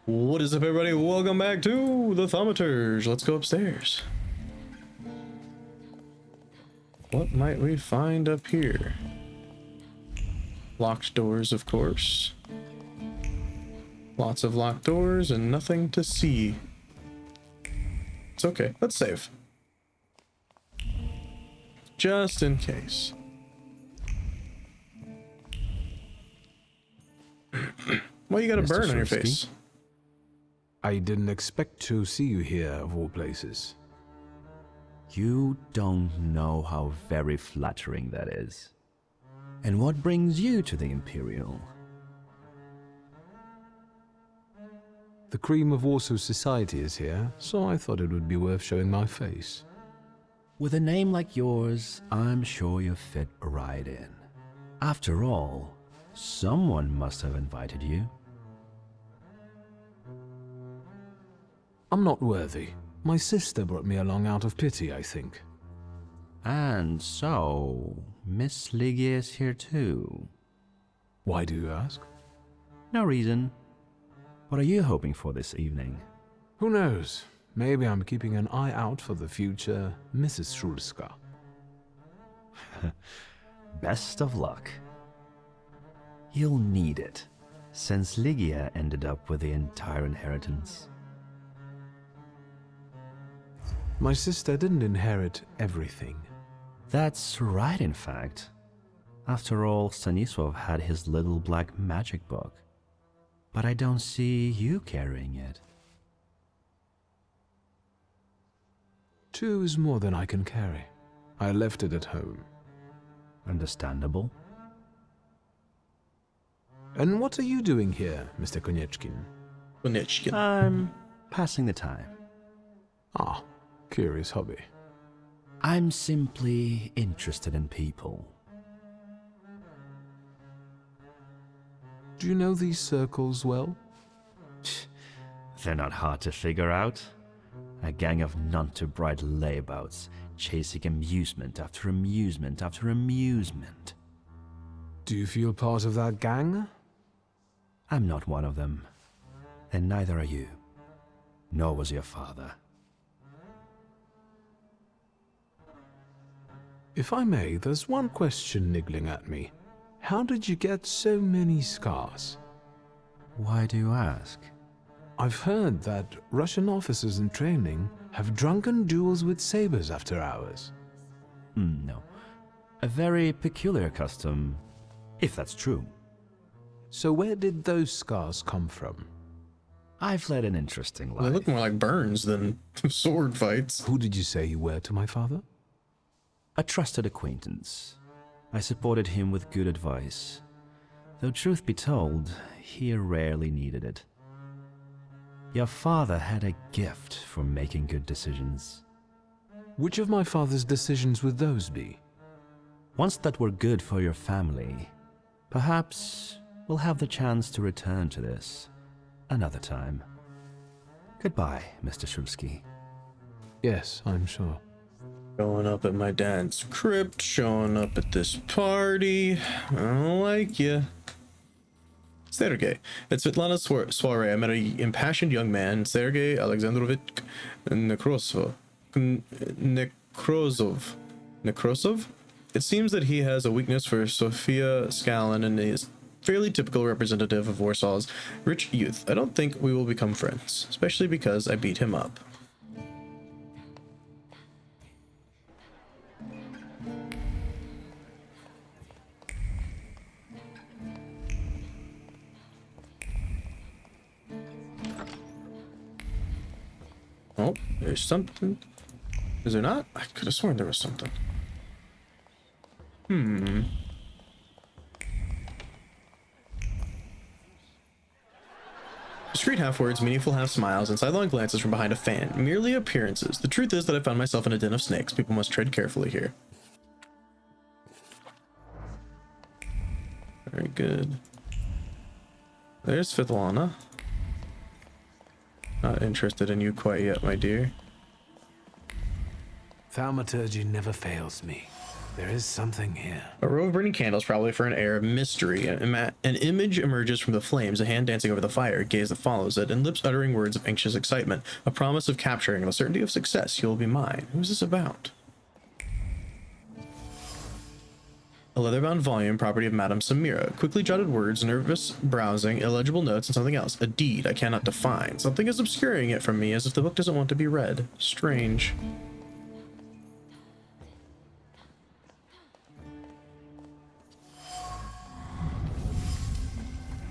What is up, everybody? Welcome back to the Thaumaturge. Let's go upstairs. What might we find up here? Locked doors, of course. Lots of locked doors and nothing to see. It's okay. Let's save. Just in case. Well, you got a Mr. burn on your Szulski? face. I didn't expect to see you here, of all places. You don't know how very flattering that is. And what brings you to the Imperial? The cream of Warsaw society is here, so I thought it would be worth showing my face. With a name like yours, I'm sure you fit right in. After all, someone must have invited you. I'm not worthy. My sister brought me along out of pity, I think. And so, Miss Ligia is here too. Why do you ask? No reason. What are you hoping for this evening? Who knows? Maybe I'm keeping an eye out for the future Mrs. Szulska. Best of luck. You'll need it, since Ligia ended up with the entire inheritance. My sister didn't inherit everything. That's right, in fact. After all, Stanisław had his little black magic book. But I don't see you carrying it. 2 is more than I can carry. I left it at home. Understandable. And what are you doing here, Mr. Konieczkin? Konieczkin. I'm passing the time. Ah, curious hobby. I'm simply interested in people. Do you know these circles well? They're not hard to figure out. A gang of none-too-bright layabouts, chasing amusement after amusement after amusement. Do you feel part of that gang? I'm not one of them. And neither are you. Nor was your father. If I may, there's one question niggling at me. How did you get so many scars? Why do you ask? I've heard that Russian officers in training have drunken duels with sabers after hours. No. A very peculiar custom, if that's true. So where did those scars come from? I've led an interesting life. They look more like burns than sword fights. Who did you say you were to my father? A trusted acquaintance. I supported him with good advice. Though truth be told, he rarely needed it. Your father had a gift for making good decisions. Which of my father's decisions would those be? Ones that were good for your family. Perhaps we'll have the chance to return to this another time. Goodbye, Mr. Szulski. Yes, I'm sure. Showing up at my dad's crypt, showing up at this party. I don't like you. Sergei. At Svetlana's soiree, I met an impassioned young man, Sergei Alexandrovich Nekrosov. Nekrosov? It seems that he has a weakness for Sofia Skalin and is fairly typical representative of Warsaw's rich youth. I don't think we will become friends, especially because I beat him up. Oh, there's something. Is there not? I could have sworn there was something. Discreet half words, meaningful half smiles, and sidelong glances from behind a fan. Merely appearances. The truth is that I found myself in a den of snakes. People must tread carefully here. Very good. There's Svetlana. Not interested in you quite yet, my dear. Thaumaturgy never fails me. There is something here. A row of burning candles, probably for an air of mystery. An image emerges from the flames, a hand dancing over the fire, a gaze that follows it, and lips uttering words of anxious excitement. A promise of capturing and a certainty of success. You'll be mine. Who's this about? A leather-bound volume, property of Madame Samira. Quickly jotted words, nervous browsing, illegible notes, and something else. A deed I cannot define. Something is obscuring it from me, as if the book doesn't want to be read. Strange.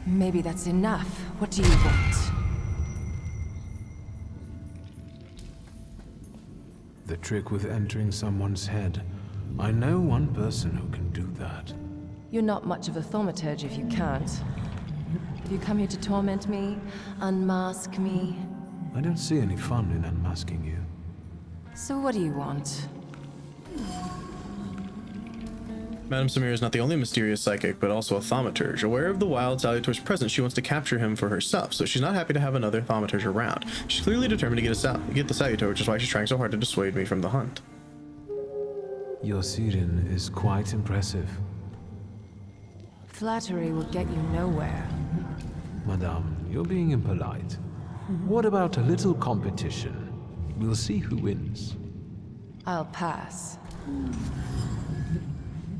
Maybe that's enough. What do you want? The trick with entering someone's head. I know one person who can do that. You're not much of a thaumaturge if you can't. Have you come here to torment me? Unmask me? I don't see any fun in unmasking you. So what do you want? Madame Samira is not the only mysterious psychic, but also a thaumaturge. Aware of the wild salutor's presence, she wants to capture him for herself, so she's not happy to have another thaumaturge around. She's clearly determined to get the salutor, which is why she's trying so hard to dissuade me from the hunt. Your siren is quite impressive. Flattery will get you nowhere. Madame, you're being impolite. What about a little competition? We'll see who wins. I'll pass.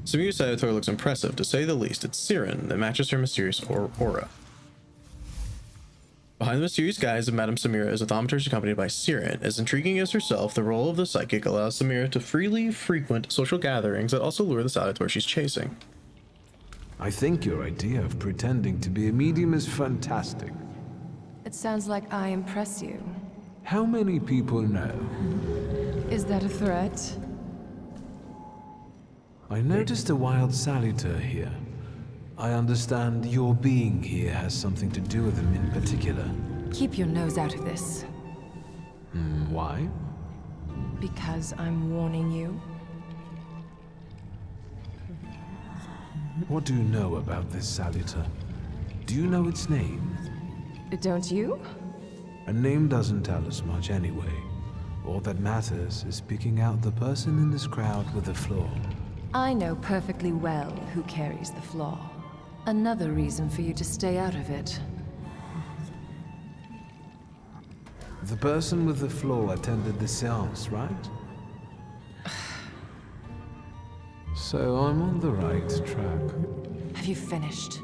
Samira's salutor looks impressive, to say the least. It's siren that matches her mysterious aura. Behind the mysterious guise of Madame Samira is a thaumaturge accompanied by siren. As intriguing as herself, the role of the psychic allows Samira to freely frequent social gatherings that also lure the salutor she's chasing. I think your idea of pretending to be a medium is fantastic. It sounds like I impress you. How many people know? Is that a threat? I noticed a wild salutor here. I understand your being here has something to do with him in particular. Keep your nose out of this. Why? Because I'm warning you. What do you know about this salutor? Do you know its name? Don't you? A name doesn't tell us much anyway. All that matters is picking out the person in this crowd with a flaw. I know perfectly well who carries the flaw. Another reason for you to stay out of it. The person with the flaw attended the seance, right? So I'm on the right track. Have you finished?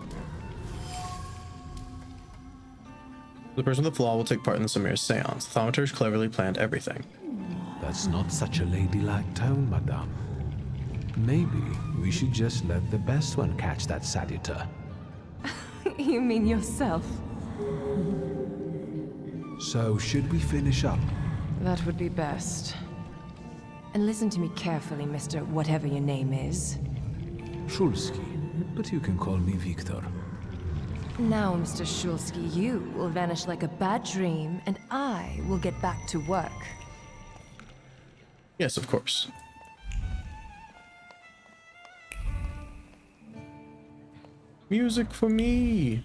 The person with the flaw will take part in the Samira's seance. The thaumaturge cleverly planned everything. That's not such a ladylike tone, madame. Maybe we should just let the best one catch that salutor. You mean yourself? So, should we finish up? That would be best. And listen to me carefully, Mr. Whatever your name is. Szulski, but you can call me Wiktor. Now, Mr. Szulski, you will vanish like a bad dream, and I will get back to work. Yes, of course. Music for me.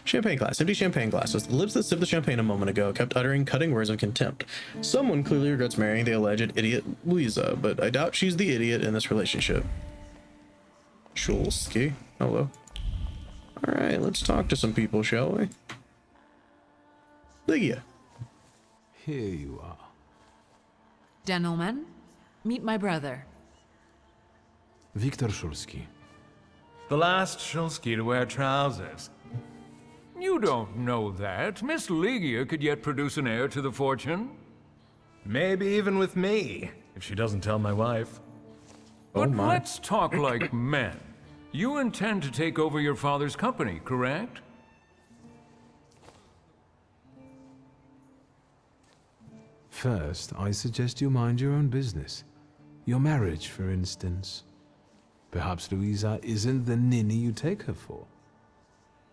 Champagne glass. Empty champagne glasses. The lips that sipped the champagne a moment ago kept uttering cutting words of contempt. Someone clearly regrets marrying the alleged idiot Louisa, but I doubt she's the idiot in this relationship. Szulski. Hello. Alright, let's talk to some people, shall we? Lygia. Here you are. Gentlemen, meet my brother. Wiktor Szulski. The last Szulski to wear trousers. You don't know that. Miss Lygia could yet produce an heir to the fortune. Maybe even with me, if she doesn't tell my wife. But let's talk like men. You intend to take over your father's company, correct? First, I suggest you mind your own business. Your marriage, for instance. Perhaps Louisa isn't the ninny you take her for.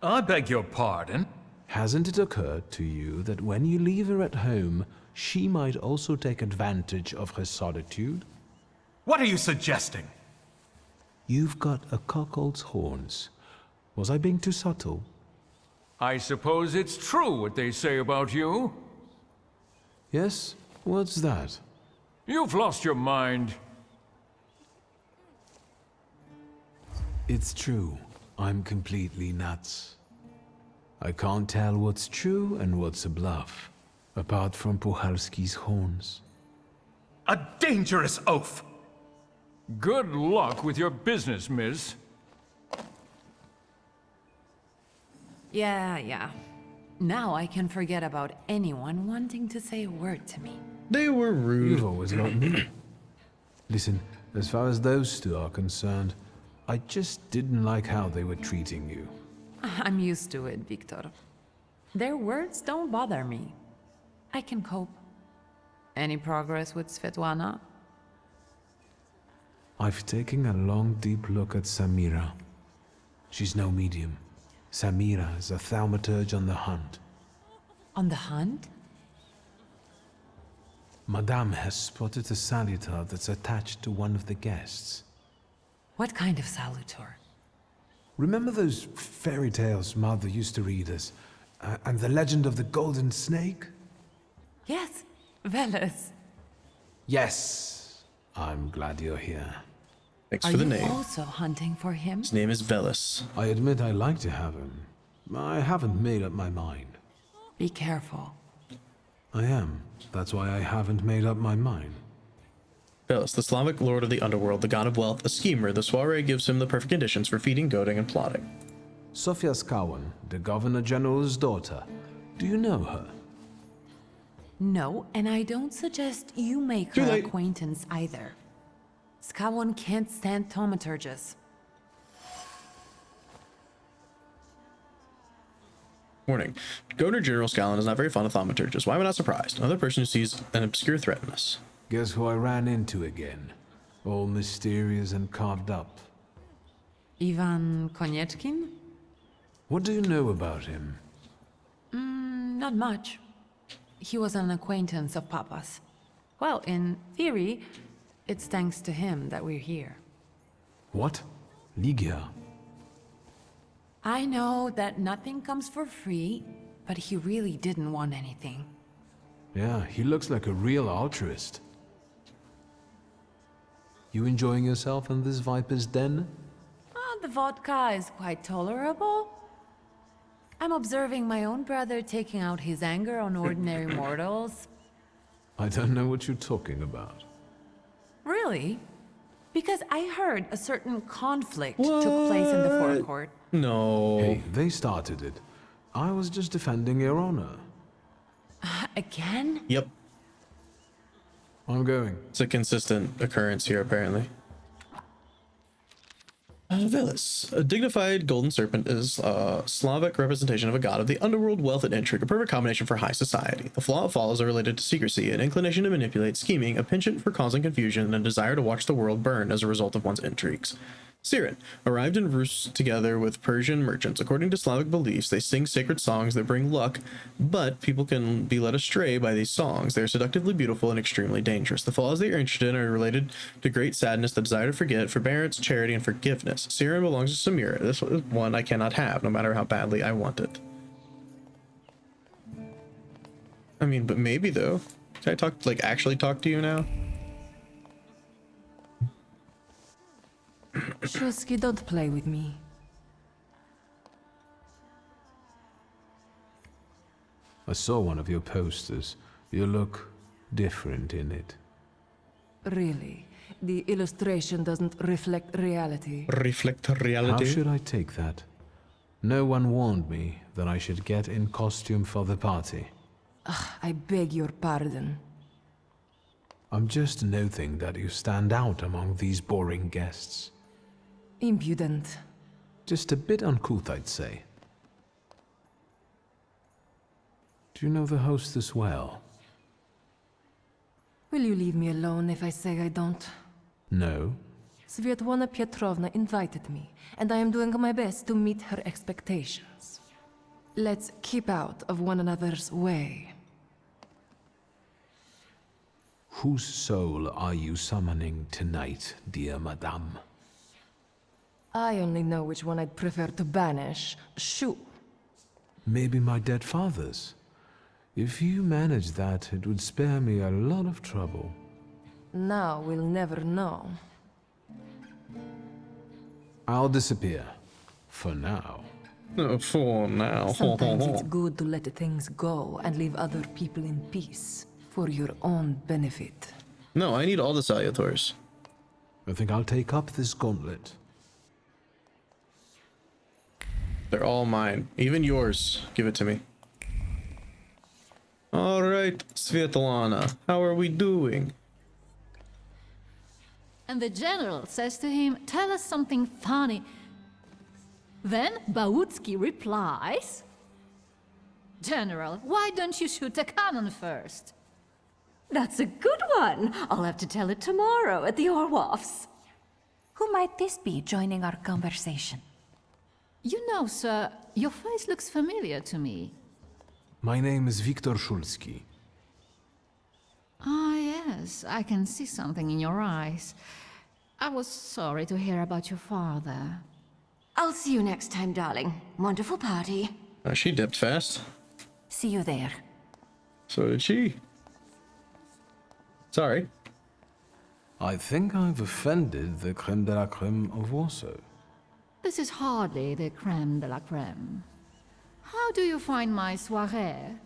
I beg your pardon? Hasn't it occurred to you that when you leave her at home, she might also take advantage of her solitude? What are you suggesting? You've got a cuckold's horns. Was I being too subtle? I suppose it's true what they say about you. Yes? What's that? You've lost your mind. It's true. I'm completely nuts. I can't tell what's true and what's a bluff, apart from Puchalski's horns. A dangerous oaf! Good luck with your business, miss. Yeah. Now I can forget about anyone wanting to say a word to me. They were rude. You've always got me. Listen, as far as those two are concerned, I just didn't like how they were treating you. I'm used to it, Wiktor. Their words don't bother me. I can cope. Any progress with Svetlana? I've taken a long, deep look at Samira. She's no medium. Samira is a thaumaturge on the hunt. On the hunt? Madame has spotted a salutor that's attached to one of the guests. What kind of salutor? Remember those fairy tales Mother used to read us? And the legend of the golden snake? Yes, Veles. Yes. I'm glad you're here. Thanks Are for the you name. also hunting for him? His name is Veles. I admit I like to have him. I haven't made up my mind. Be careful. I am. That's why I haven't made up my mind. Veles, the Slavic lord of the underworld, the god of wealth, a schemer, the soiree gives him the perfect conditions for feeding, goading, and plotting. Sofia Skawan, the Governor General's daughter. Do you know her? No, and I don't suggest you make Too her late. acquaintance either. Skawon can't stand thaumaturges. Warning. Governor General Scallon is not very fond of thaumaturges. Why am I not surprised? Another person who sees an obscure threat in us. Guess who I ran into again? All mysterious and carved up. Ivan Konieczkin? What do you know about him? Not much. He was an acquaintance of Papa's. Well, in theory, it's thanks to him that we're here. What? Ligia? I know that nothing comes for free, but he really didn't want anything. Yeah, he looks like a real altruist. You enjoying yourself in this viper's den? The vodka is quite tolerable. I'm observing my own brother taking out his anger on ordinary mortals. I don't know what you're talking about. Really? Because I heard a certain conflict took place in the forecourt. No. Hey, they started it. I was just defending your honor. Again? Yep. I'm going. It's a consistent occurrence here, apparently. Veles. A dignified golden serpent is a Slavic representation of a god of the underworld, wealth, and intrigue, a perfect combination for high society. The flaw it follows are related to secrecy, an inclination to manipulate, scheming, a penchant for causing confusion, and a desire to watch the world burn as a result of one's intrigues. Siren. Arrived in Rus together with Persian merchants. According to Slavic beliefs, they sing sacred songs that bring luck, but people can be led astray by these songs. They are seductively beautiful and extremely dangerous. The flaws they are interested in are related to great sadness, the desire to forget, forbearance, charity, and forgiveness. Siren belongs to Samira. This is one I cannot have, no matter how badly I want it. I mean, but maybe though. Can I talk, like, actually talk to you now? Szulski, don't play with me. I saw one of your posters. You look different in it. Really, the illustration doesn't reflect reality. Reflect How reality. should I take that? No one warned me that I should get in costume for the party. I beg your pardon. I'm just noting that you stand out among these boring guests. Impudent. Just a bit uncouth, I'd say. Do you know the hostess well? Will you leave me alone if I say I don't? No. Svetlana Petrovna invited me, and I am doing my best to meet her expectations. Let's keep out of one another's way. Whose soul are you summoning tonight, dear madame? I only know which one I'd prefer to banish. Shoo! Maybe my dead father's. If you manage that, it would spare me a lot of trouble. Now we'll never know. I'll disappear. For now. For now. Sometimes it's good to let things go and leave other people in peace, for your own benefit. No, I need all the salutors. I think I'll take up this gauntlet. They're all mine. Even yours. Give it to me. Alright, Svetlana. How are we doing? And the general says to him, "Tell us something funny." Then Bautski replies, "General, why don't you shoot a cannon first?" That's a good one. I'll have to tell it tomorrow at the Orwoffs. Who might this be joining our conversation? You know, sir, your face looks familiar to me. My name is Wiktor Szulski. Ah, yes, I can see something in your eyes. I was sorry to hear about your father. I'll see you next time, darling. Wonderful party. She dipped fast. See you there. So did she. Sorry. I think I've offended the creme de la creme of Warsaw. This is hardly the creme de la creme. How do you find my soirée?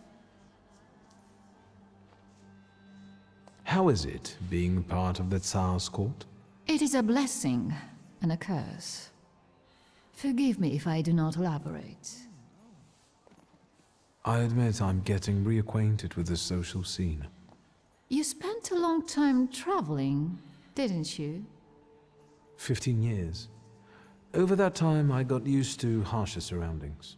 How is it being part of the Tsar's court? It is a blessing and a curse. Forgive me if I do not elaborate. I admit I'm getting reacquainted with the social scene. You spent a long time traveling, didn't you? 15 years. Over that time, I got used to harsher surroundings.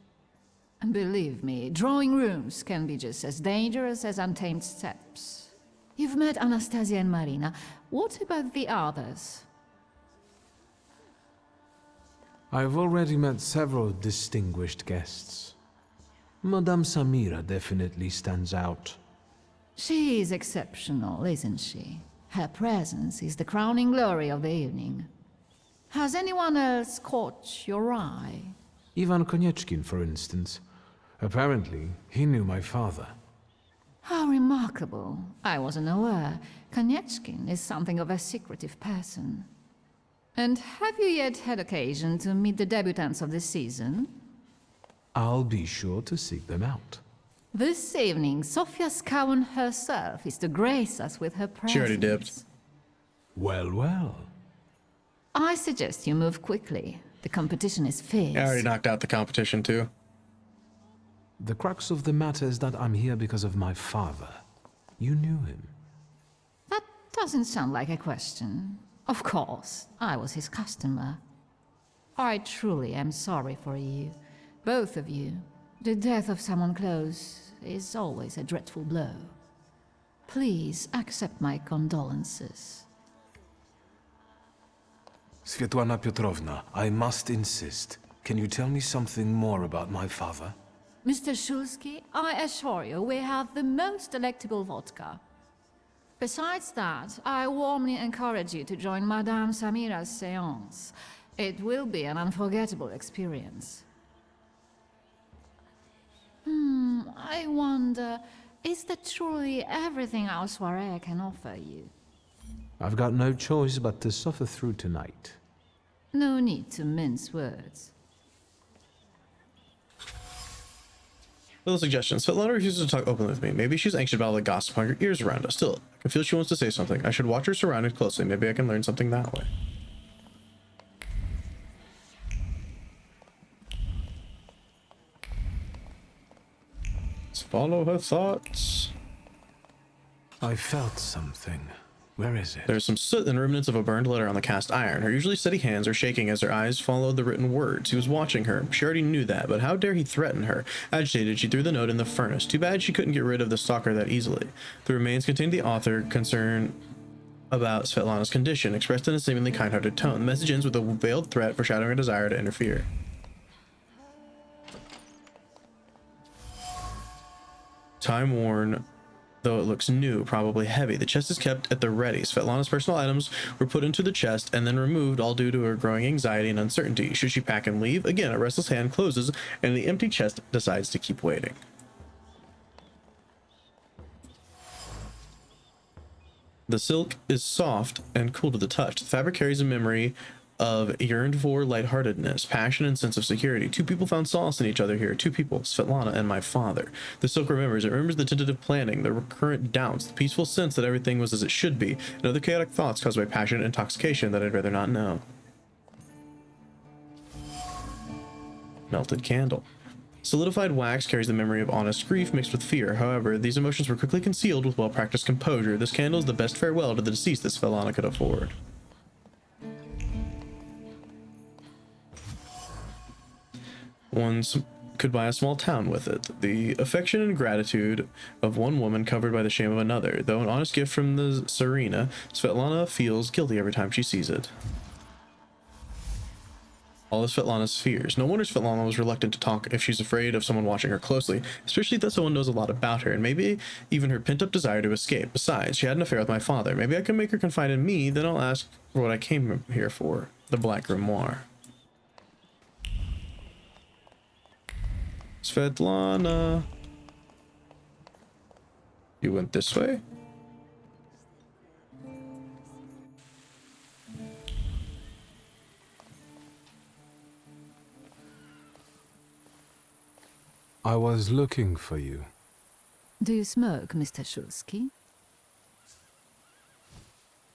And believe me, drawing rooms can be just as dangerous as untamed steppes. You've met Anastasia and Marina. What about the others? I've already met several distinguished guests. Madame Samira definitely stands out. She is exceptional, isn't she? Her presence is the crowning glory of the evening. Has anyone else caught your eye? Ivan Konieczkin, for instance. Apparently, he knew my father. How remarkable. I wasn't aware. Konieczkin is something of a secretive person. And have you yet had occasion to meet the debutants of the season? I'll be sure to seek them out. This evening, Sofia Skowen herself is to grace us with her presence. She already dipped. Well, well. I suggest you move quickly. The competition is fierce. I already knocked out the competition too. The crux of the matter is that I'm here because of my father. You knew him. That doesn't sound like a question. Of course, I was his customer. I truly am sorry for you, both of you. The death of someone close is always a dreadful blow. Please accept my condolences. Svetlana Petrovna, I must insist. Can you tell me something more about my father? Mr. Szulski, I assure you we have the most delectable vodka. Besides that, I warmly encourage you to join Madame Samira's séance. It will be an unforgettable experience. I wonder, is that truly everything our soirée can offer you? I've got no choice but to suffer through tonight. No need to mince words. Little suggestion. Svetlana refuses to talk openly with me. Maybe she's anxious about all the gossip on her ears around us. Still, I can feel she wants to say something. I should watch her surroundings closely. Maybe I can learn something that way. Let's follow her thoughts. I felt something. Where is it? There's some soot and remnants of a burned letter on the cast iron. Her usually steady hands are shaking as her eyes followed the written words. He was watching her. She already knew that, but how dare he threaten her? Agitated, she threw the note in the furnace. Too bad she couldn't get rid of the stalker that easily. The remains contained the author concern about Svetlana's condition, expressed in a seemingly kind-hearted tone. The message ends with a veiled threat foreshadowing a desire to interfere. Time-worn, though it looks new, probably heavy. The chest is kept at the ready. Svetlana's personal items were put into the chest and then removed, all due to her growing anxiety and uncertainty. Should she pack and leave? Again, a restless hand closes, and the empty chest decides to keep waiting. The silk is soft and cool to the touch. The fabric carries a memory of yearned-for lightheartedness, passion, and sense of security. Two people found solace in each other here. Two people, Svetlana and my father. The silk remembers. It remembers the tentative planning, the recurrent doubts, the peaceful sense that everything was as it should be, and other chaotic thoughts caused by passion and intoxication that I'd rather not know. Melted candle. Solidified wax carries the memory of honest grief mixed with fear. However, these emotions were quickly concealed with well-practiced composure. This candle is the best farewell to the deceased that Svetlana could afford. One could buy a small town with it. The affection and gratitude of one woman covered by the shame of another. Though an honest gift from the Tsarina, Svetlana feels guilty every time she sees it. All of Svetlana's fears. No wonder Svetlana was reluctant to talk if she's afraid of someone watching her closely, especially that someone knows a lot about her, and maybe even her pent-up desire to escape. Besides, she had an affair with my father. Maybe I can make her confide in me, then I'll ask for what I came here for. The Black Grimoire. Svetlana. You went this way? I was looking for you. Do you smoke, Mr. Szulski?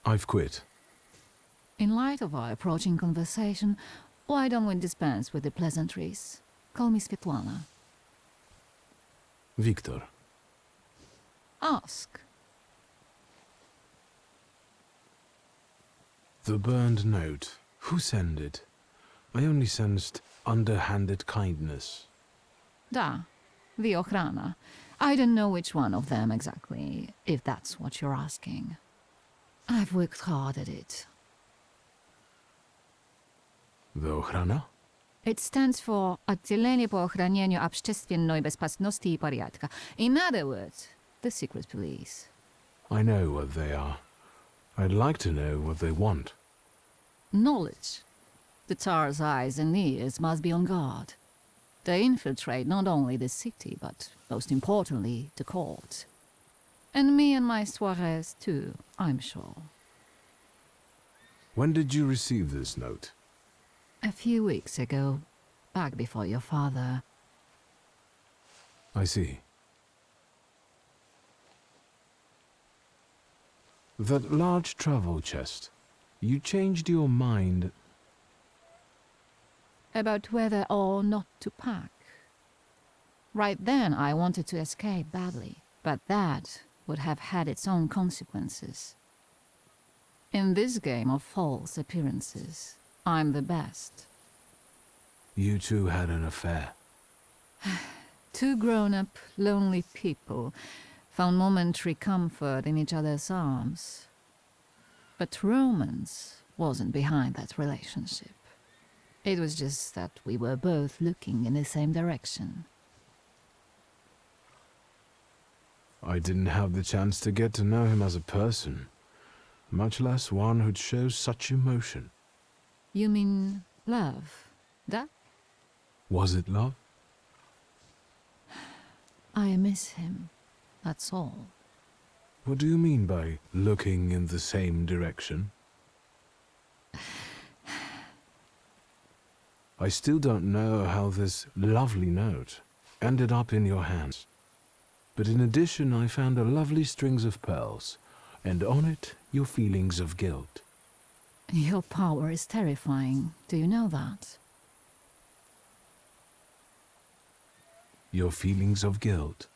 I've quit. In light of our approaching conversation, why don't we dispense with the pleasantries? Call me Svetlana. Wiktor. Ask. The burned note. Who sent it? I only sensed underhanded kindness. Da, the Ochrana. I don't know which one of them exactly, if that's what you're asking. I've worked hard at it. The Ochrana? It stands for Отделение по охранению общественной безопасности и порядка. In other words, the secret police. I know what they are. I'd like to know what they want. Knowledge. The Tsar's eyes and ears must be on guard. They infiltrate not only the city, but most importantly, the court. And me and my soirees too, I'm sure. When did you receive this note? A few weeks ago, back before your father. I see. That large travel chest. You changed your mind. About whether or not to pack. Right then, I wanted to escape badly, but that would have had its own consequences. In this game of false appearances, I'm the best. You two had an affair. Two grown-up, lonely people found momentary comfort in each other's arms. But romance wasn't behind that relationship. It was just that we were both looking in the same direction. I didn't have the chance to get to know him as a person, much less one who'd show such emotion. You mean love? That? Was it love? I miss him, that's all. What do you mean by looking in the same direction? I still don't know how this lovely note ended up in your hands. But in addition, I found a lovely strings of pearls, and on it, your feelings of guilt. Your power is terrifying, do you know that? Your feelings of guilt.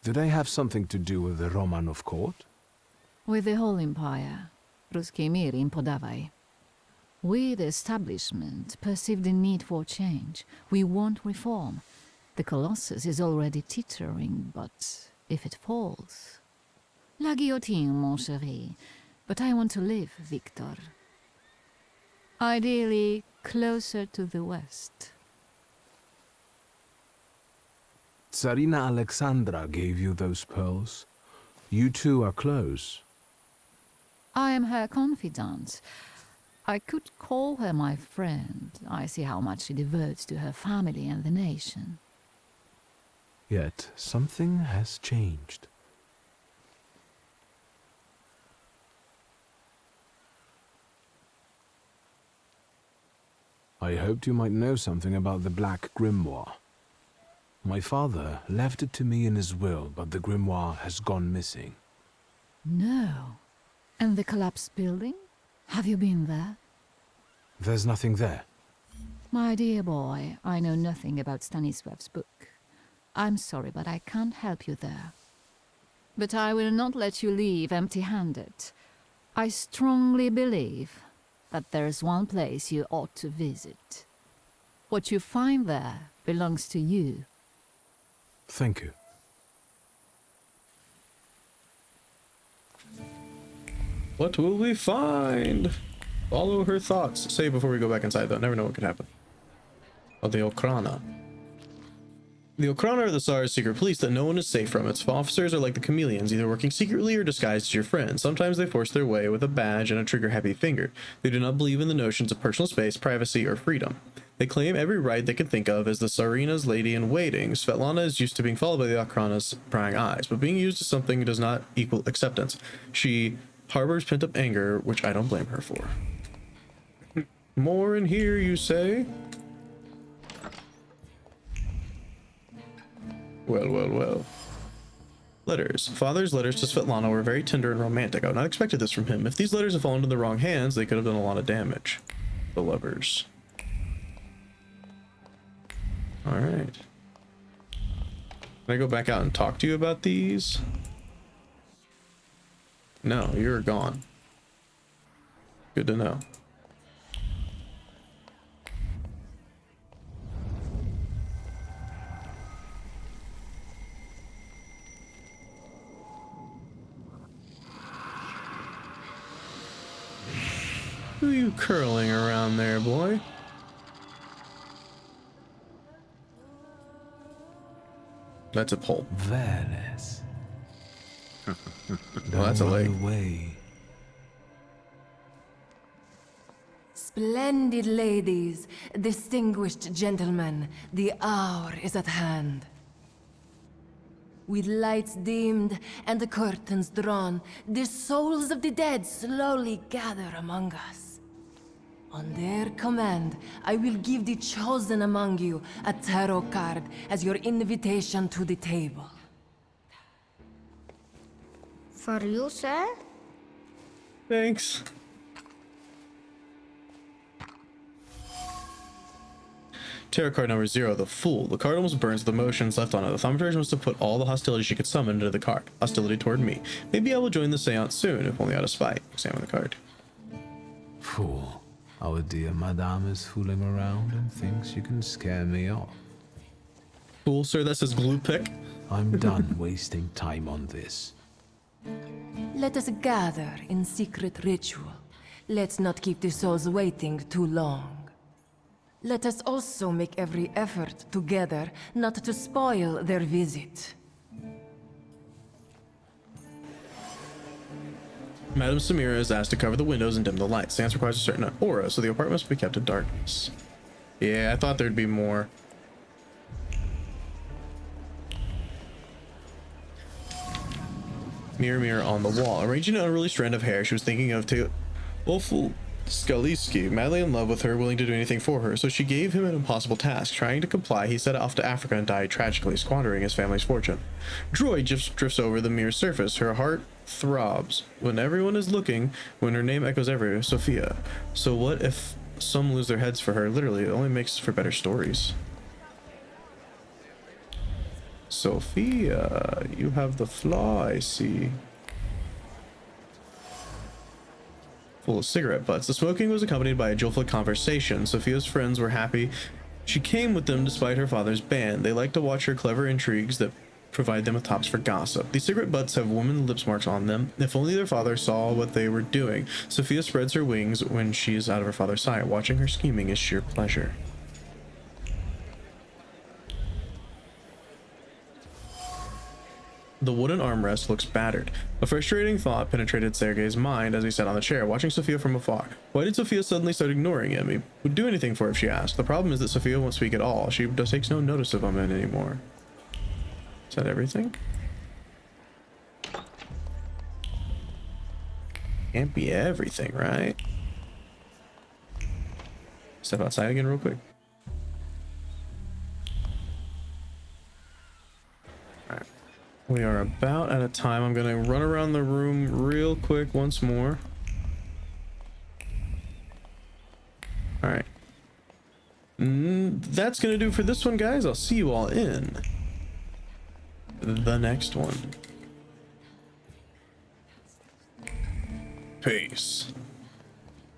Do they have something to do with the Romanov court? With the whole empire. Ruski mir im podawaj. We, the establishment, perceive the need for change. We want reform. The Colossus is already teetering, but if it falls... La guillotine, mon chéri. But I want to live, Wiktor. Ideally, closer to the west. Tsarina Alexandra gave you those pearls. You two are close. I am her confidant. I could call her my friend. I see how much she devotes to her family and the nation. Yet something has changed. I hoped you might know something about the Black Grimoire. My father left it to me in his will, but the grimoire has gone missing. No. And the collapsed building? Have you been there? There's nothing there. My dear boy, I know nothing about Stanisław's book. I'm sorry, but I can't help you there. But I will not let you leave empty-handed. I strongly believe that there's one place you ought to visit. What you find there belongs to you. Thank you. What will we find? Follow her thoughts. Say before we go back inside, though. Never know what could happen. Oh, the Okrana. The Okrana are the Tsar's secret police that no one is safe from. Its officers are like the chameleons, either working secretly or disguised as your friends. Sometimes they force their way with a badge and a trigger-happy finger. They do not believe in the notions of personal space, privacy, or freedom. They claim every right they can think of as the Tsarina's lady-in-waiting. Svetlana is used to being followed by the Okrana's prying eyes, but being used as something does not equal acceptance. She harbors pent-up anger, which I don't blame her for. More in here, you say? Well, well, well. Letters. Father's letters to Svetlana were very tender and romantic. I would not expected this from him. If these letters had fallen into the wrong hands, they could have done a lot of damage. The lovers. Alright. Can I go back out and talk to you about these? No, you're gone. Good to know. Who are you curling around there, boy? That's a pole. Venice. Oh, that's a leg. Way. Splendid ladies, distinguished gentlemen, the hour is at hand. With lights dimmed and the curtains drawn, the souls of the dead slowly gather among us. On their command, I will give the chosen among you a tarot card as your invitation to the table. For you, sir? Thanks. Tarot card number 0, the Fool. The card almost burns with the emotions left on it. The thaumaturge must have put all the hostility she could summon into the card. Hostility toward me. Maybe I will join the seance soon, if only out of spite. Examine the card. Fool. Our dear madame is fooling around and thinks you can scare me off. Fool, sir, that says glue pick. I'm done wasting time on this. Let us gather in secret ritual. Let's not keep the souls waiting too long. Let us also make every effort together not to spoil their visit. Madame Samira is asked to cover the windows and dim the lights. Seance requires a certain aura, so the apartment must be kept in darkness. Yeah, I thought there'd be more. Mirror, mirror on the wall. Arranging an unruly strand of hair, she was thinking of Wolful Szulski, madly in love with her, willing to do anything for her, so she gave him an impossible task. Trying to comply, he set off to Africa and died tragically, squandering his family's fortune. Joy just drifts over the mirror surface. Her heart throbs. When everyone is looking, when her name echoes everywhere, Sophia. So what if some lose their heads for her? Literally, it only makes for better stories. Sophia, you have the flaw, I see. Full of cigarette butts. The smoking was accompanied by a joyful conversation. Sophia's friends were happy she came with them despite her father's ban. They like to watch her clever intrigues that provide them with topics for gossip. These cigarette butts have woman lips marks on them. If only their father saw what they were doing. Sophia spreads her wings when she is out of her father's sight. Watching her scheming is sheer pleasure. The wooden armrest looks battered. A frustrating thought penetrated Sergei's mind as he sat on the chair, watching Sophia from afar. Why did Sophia suddenly start ignoring him? He would do anything for her if she asked. The problem is that Sophia won't speak at all. She just takes no notice of him anymore. Is that everything? Can't be everything, right? step outside again real quick. Alright. We are about out of time. I'm gonna run around the room real quick once more. Alright. That's gonna do for this one, guys. I'll see you all in the next one. Peace.